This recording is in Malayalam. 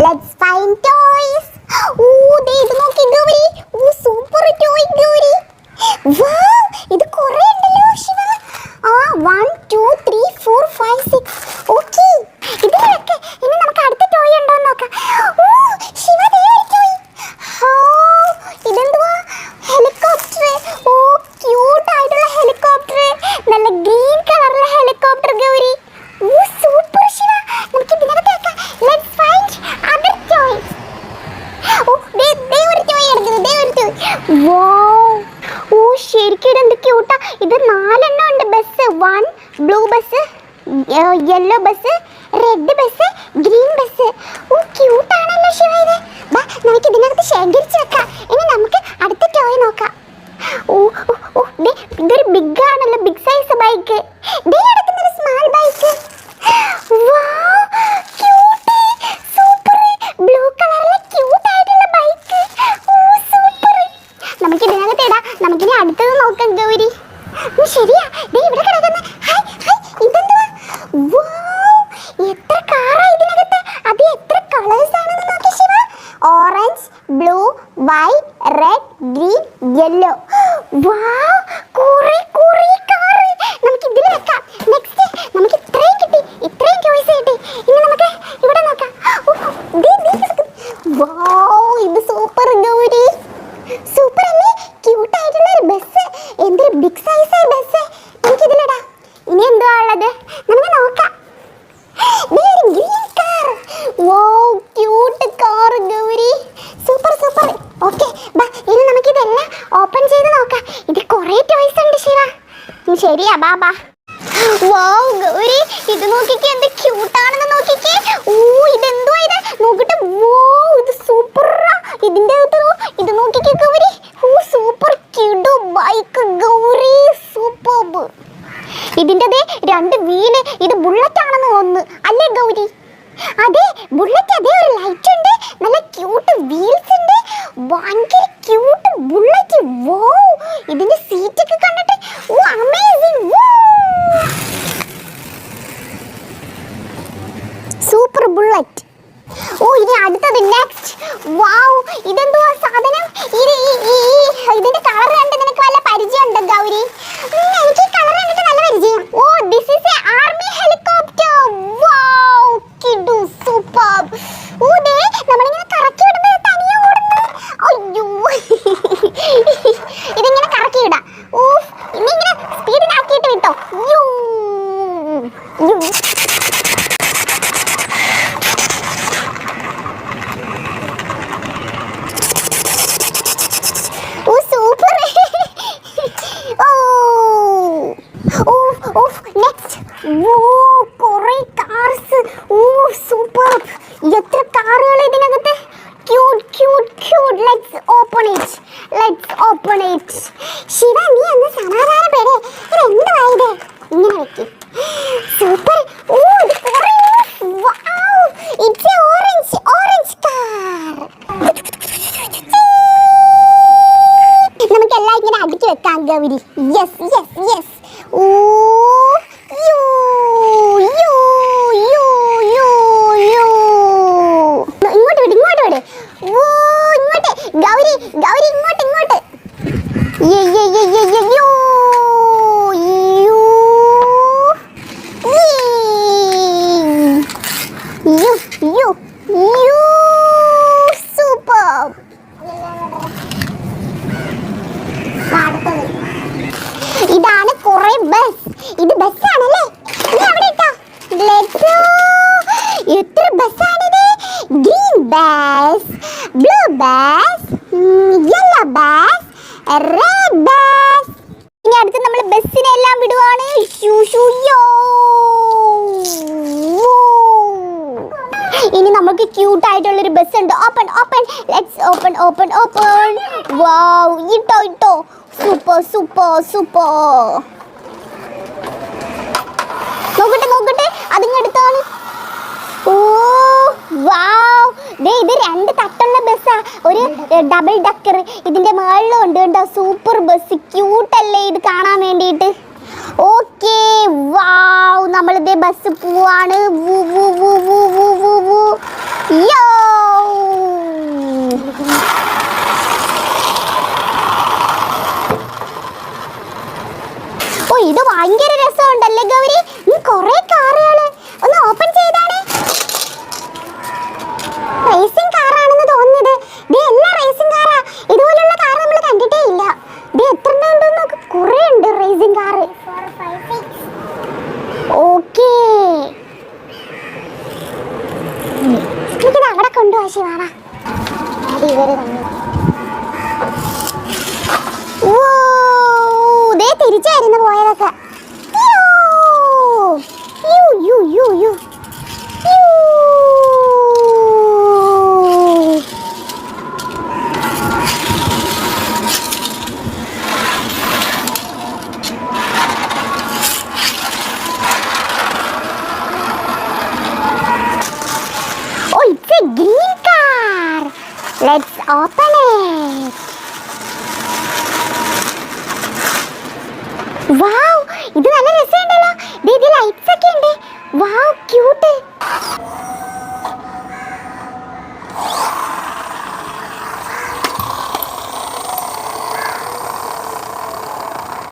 let's find toys. ഇത് നോക്കി Gauri. Super toy Gauri. Wow, ഇത് കുറേ ഉണ്ടല്ലോ ശിവ. 1 2 3 4 5 6. ഓക്കേ, ഇതിലൊക്കെ ഇനി നമുക്ക് അടുത്ത ടോയ് ഉണ്ടോ എന്ന് നോക്കാം. ശിവ, ദേ ഒരു ടോയ്. ഇതെന്തുവാ? ഹെലികോപ്റ്റർ. ക്യൂട്ട് ആയിട്ടുള്ള ഹെലികോപ്റ്റർ. നല്ല ഗ്രീൻ കളറിലെ ഹെലികോപ്റ്റർ ഗൗരി. സൂപ്പർ ശിവ. നമുക്ക് ഇതിനകത്ത് വെക്കാം. Let's find other toys. ദേ ഒരു ടോയ് എടുക്കുന്നു. ദേ ഒരു ടോയ്. വാവ്, ശരിക്കും ഇതെന്ത് ക്യൂട്ടാ. ഇത് 4 എണ്ണം ഉണ്ട് bus. 1 blue bus, yellow bus, red bus, green bus. ക്യൂട്ടാണല്ലോ ശിവ ഇത്. നമുക്ക് ഇതിനകത്ത് ശേഖരിച്ച് വെക്കാം. ഇനി നമുക്ക് അടുത്ത ടോയ് നോക്കാം. ഇതൊരു ബിഗ് ആണല്ലോ, ബിഗ് സൈസ് ബൈക്ക്. ദേ കിടക്കുന്നൊരു സ്മാൾ ബൈക്ക്. സൂപ്പർ ബ്ലൂ കളറിലെ ക്യൂട്ട് ആയിട്ടുള്ള ബൈക്ക്. സൂപ്പർ. നമുക്ക് ഇതിനകത്ത് ഇടാം. നമുക്കിനി അടുത്തത് നോക്കാം ഗൗരി. ശരിയാ, ദേ ഇവിടെ കിടക്കുന്ന. ഇതെന്തുവാ? എത്ര കാറാ ഇതിനകത്ത്. അത് എത്ര കളേഴ്സ് ആണെന്ന് നോക്കി Shiva. Orange, blue, white, red, green, yellow. കുറേ കാറ്. നമുക്ക് ഇതിൽ വെക്കാം. നെക്സ്റ്റ് നമുക്ക് ഇത്രയും കിട്ടി. ഇത്രയും ചോയ്സ് കിട്ടി. ഇനി നമുക്ക് ഇവിടെ നോക്കാം. ഇത് സൂപ്പർ ഗൗരി. സൂപ്പർ അല്ലേ? ക്യൂട്ട് ആയിട്ടുള്ള ഒരു ബസ്. എന്തൊരു ബിഗ് സൈസ് ബസ്. നമുക്ക് ഇതിലിടാം. ഇനി എന്തുവാ ഉള്ളത് നമുക്ക് നോക്കാം. Green car. Cute car Gauri. Super. Okay, ഇനി നമുക്ക് ഇതെല്ലാം ഓപ്പൺ ചെയ്ത് നോക്കാം. ഇത് കുറേ ടോയ്സ് ഉണ്ട് ശിവ. ശരിയാ, ബാ. ഗൗരി, ഇത് നോക്കിക്കേ, എന്ത് ക്യൂട്ടാണെന്ന് നോക്കിക്കേ. ഇതെന്തുവാ ഇത്? നോക്കട്ടെ. ഇത് സൂപ്പറാ. ഇതിന്റെ അകത്ത് ഇത് നോക്കിക്കേ Gauri. Super cute bike Gauri. Super. ഇതിന്റെ 2 വീല്. ഇത് ബുള്ളറ്റ് ആണെന്ന് തോന്നുന്നു, അല്ലേ ഗൗരി? അതെ, ബുള്ളറ്റ്. അതേ, ഒരു ലൈറ്റ് ഉണ്ട്. നല്ല ക്യൂട്ട് വീൽസ് ഉണ്ട്. ഭയങ്കര ക്യൂട്ട് ബുള്ളറ്റ്. ഇതിന്റെ സീറ്റ് ഒക്കെ കണ്ടിട്ട് അമേസിംഗ്. Super bullet. ഇനി അടുത്തത് നെക്സ്റ്റ്. ഇതെന്തുവാ സാധനം? ഇതിന്റെ കളർ കണ്ട് നിനക്ക് വല്ല പരിചയം ഉണ്ടോ ഗൗരി? എനിക്ക് കളർ കണ്ടിട്ട് നല്ല പരിചയം. This is a army helicopter. കിഡു സൂപ്പർ. നമ്മളിങ്ങനെ കറക്കി വിടുമ്പോ തനിയെ ഓടുന്നു. അയ്യോ, ഇതിങ്ങനെ കറക്കി വിടാം. ഇന്നിങ്ങനെ സ്പീഡിനാക്കിയിട്ട് വിട്ടോ. സൂപ്പർ. നെക്സ്റ്റ്. കുറേ കാർസ്. സൂപ്പർ. എത്ര കാറുകൾ ഇതിനകത്ത്. Cute. Let's open it. Shiva, നീ ഒന്ന് സമാധാനപ്പെടേ. ഇതെന്തായത്? ഇങ്ങനെ വെക്ക്. സൂപ്പർ. ഇത് കുറേ. It's A orange car. നമുക്ക് എല്ലാം ഇങ്ങനെ അടുക്കി വെക്കാം ഗൗരി. യെസ്. ഇങ്ങോട്ട് വിട്. ഗൗരി ഇങ്ങോട്ട്. സൂപ്പർ. ഇതാണ് കുറേ ബസ്. ഇത് ബസ്സാണല്ലേ? നീ അവിടെ ഇട്ടോ. എത്ര ബസ്സാണിത്? Green bus, blue bus, yellow bus, red bus. ഇനി അടുത്ത് നമ്മൾ ബസ്സിനെ എല്ലാം വിടുവാണ്. ഇനി നമുക്ക് ക്യൂട്ട് ആയിട്ടുള്ളൊരു ബസ് ഉണ്ട്. ഓപ്പൺ. Let's open. ഇട്ടോ. സൂപ്പർ. നോക്കട്ടെ. അതിങ്ങടുത്താണ്. ഇത് 2 തട്ടുള്ള ബസ്സാ. ഒരു ഡബിൾ ഡക്കർ. ഇതിന്റെ മുകളിലും ഉണ്ട് കേട്ടോ. Super bus. ക്യൂട്ടല്ലേ ഇത് കാണാൻ വേണ്ടിയിട്ട്. ഓക്കെ, നമ്മളിതേ ബസ് പോവാണ്. യോ ശശി വാടാ. ഇവര് തമ്മിൽ ദേ തിരിച്ചായിരുന്നു പോയതൊക്കെ. You you you you you. Oh, it's a green car. Let's open it.